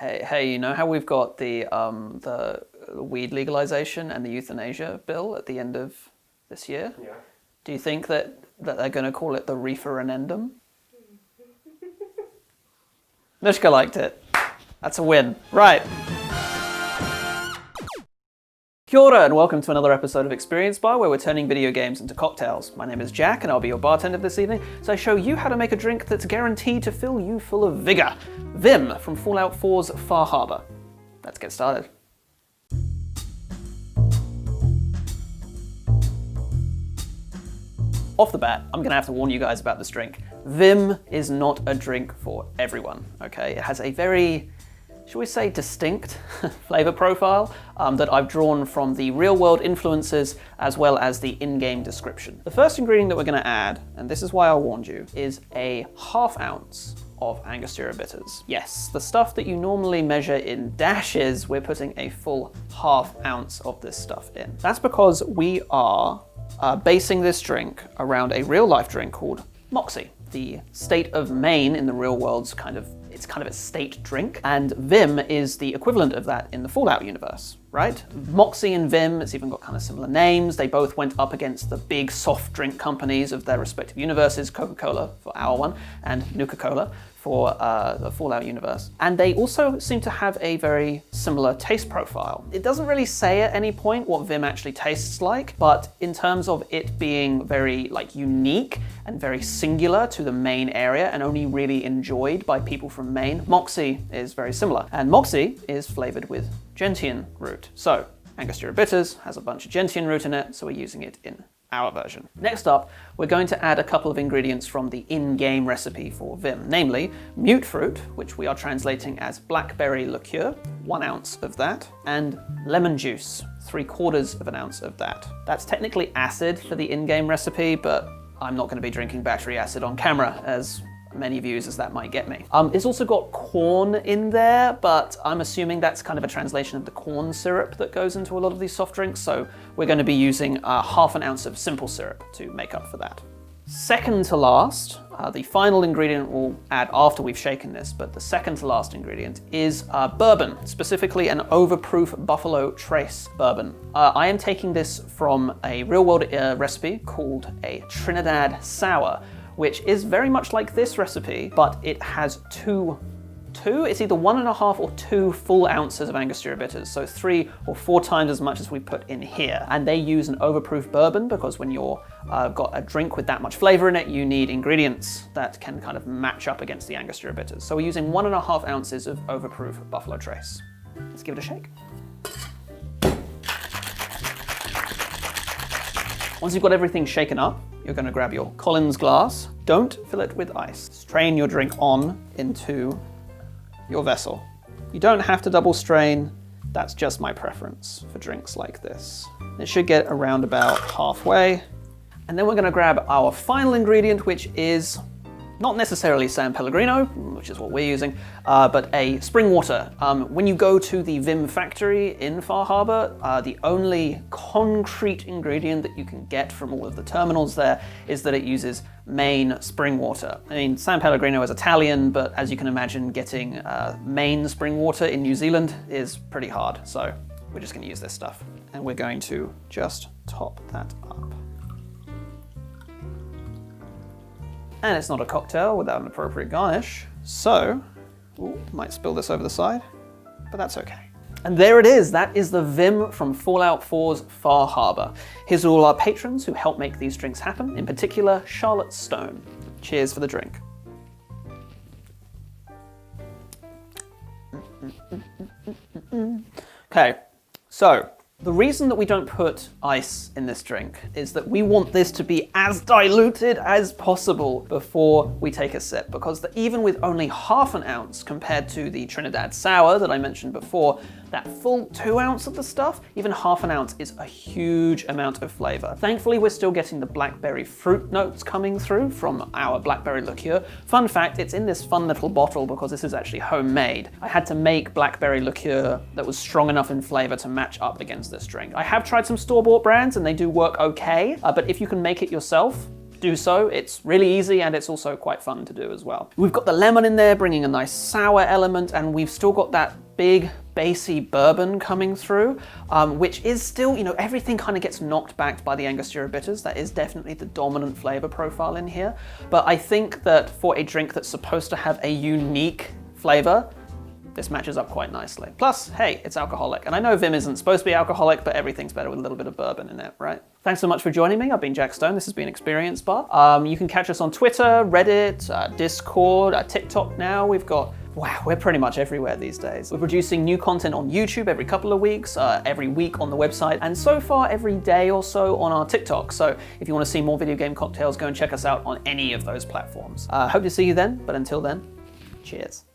Hey, you know how we've got the weed legalization and the euthanasia bill at the end of this year? Yeah. Do you think that they're going to call it the referendum? Mishka liked it. That's a win. Right. Kia ora and welcome to another episode of Experience Bar, where we're turning video games into cocktails. My name is Jack and I'll be your bartender this evening, so I show you how to make a drink that's guaranteed to fill you full of vigor. Vim from Fallout 4's Far Harbor. Let's get started. Off the bat, I'm gonna have to warn you guys about this drink. Vim is not a drink for everyone, okay? It has a very, shall we say, distinct flavor profile that I've drawn from the real-world influences as well as the in-game description. The first ingredient that we're gonna add, and this is why I warned you, is a ½ ounce of Angostura Bitters. Yes, the stuff that you normally measure in dashes, we're putting a full ½ ounce of this stuff in. That's because we are basing this drink around a real-life drink called Moxie. The state of Maine in the real world's kind of a state drink, and Vim is the equivalent of that in the Fallout universe, right? Moxie and Vim, it's even got kind of similar names. They both went up against the big soft drink companies of their respective universes, Coca-Cola for our one, and Nuka Cola for the Fallout universe. And they also seem to have a very similar taste profile. It doesn't really say at any point what Vim actually tastes like, but in terms of it being very unique and very singular to the Maine area and only really enjoyed by people from Maine, Moxie is very similar. And Moxie is flavored with gentian root. So Angostura Bitters has a bunch of gentian root in it, so we're using it in our version. Next up, we're going to add a couple of ingredients from the in-game recipe for Vim, namely mute fruit, which we are translating as blackberry liqueur, 1 ounce of that, and lemon juice, 3/4 of an ounce of that. That's technically acid for the in-game recipe, but I'm not going to be drinking battery acid on camera, as many views as that might get me. It's also got corn in there, but I'm assuming that's kind of a translation of the corn syrup that goes into a lot of these soft drinks, so we're going to be using ½ ounce of simple syrup to make up for that. Second to last, the final ingredient we'll add after we've shaken this, but the second to last ingredient is bourbon, specifically an overproof Buffalo Trace bourbon. I am taking this from a real-world recipe called a Trinidad Sour, which is very much like this recipe, but it has it's either 1.5 or 2 full ounces of Angostura Bitters, so 3 or 4 times as much as we put in here. And they use an overproof bourbon because when you're got a drink with that much flavor in it, you need ingredients that can kind of match up against the Angostura Bitters. So we're using 1.5 ounces of overproof Buffalo Trace. Let's give it a shake. Once you've got everything shaken up, you're going to grab your Collins glass. Don't fill it with ice. Strain your drink on into your vessel. You don't have to double strain. That's just my preference for drinks like this. It should get around about halfway. And then we're going to grab our final ingredient, which is not necessarily San Pellegrino, which is what we're using, but a spring water. When you go to the Vim factory in Far Harbor, the only concrete ingredient that you can get from all of the terminals there is that it uses Maine spring water. I mean, San Pellegrino is Italian, but as you can imagine, getting Maine spring water in New Zealand is pretty hard. So we're just going to use this stuff. And we're going to just top that up. And it's not a cocktail without an appropriate garnish, so, might spill this over the side, but that's okay. And there it is, that is the Vim from Fallout 4's Far Harbor. Here's to all our patrons who help make these drinks happen, in particular Charlotte Stone. Cheers for the drink. Okay, so, the reason that we don't put ice in this drink is that we want this to be as diluted as possible before we take a sip, because even with only ½ an ounce compared to the Trinidad Sour that I mentioned before, that full 2 ounce of the stuff, even ½ an ounce is a huge amount of flavor. Thankfully, we're still getting the blackberry fruit notes coming through from our blackberry liqueur. Fun fact, it's in this fun little bottle because this is actually homemade. I had to make blackberry liqueur that was strong enough in flavor to match up against this drink. I have tried some store-bought brands and they do work okay, but if you can make it yourself, do so. It's really easy and it's also quite fun to do as well. We've got the lemon in there, bringing a nice sour element, and we've still got that big bassy bourbon coming through, which is still, you know, everything kind of gets knocked back by the Angostura Bitters. That is definitely the dominant flavor profile in here. But I think that for a drink that's supposed to have a unique flavor, this matches up quite nicely. Plus, hey, it's alcoholic. And I know Vim isn't supposed to be alcoholic, but everything's better with a little bit of bourbon in it, right? Thanks so much for joining me. I've been Jack Stone. This has been Experience Bar. You can catch us on Twitter, Reddit, Discord, TikTok now. We've got, wow, we're pretty much everywhere these days. We're producing new content on YouTube every couple of weeks, every week on the website, and so far every day or so on our TikTok. So if you want to see more video game cocktails, go and check us out on any of those platforms. Hope to see you then, but until then, cheers.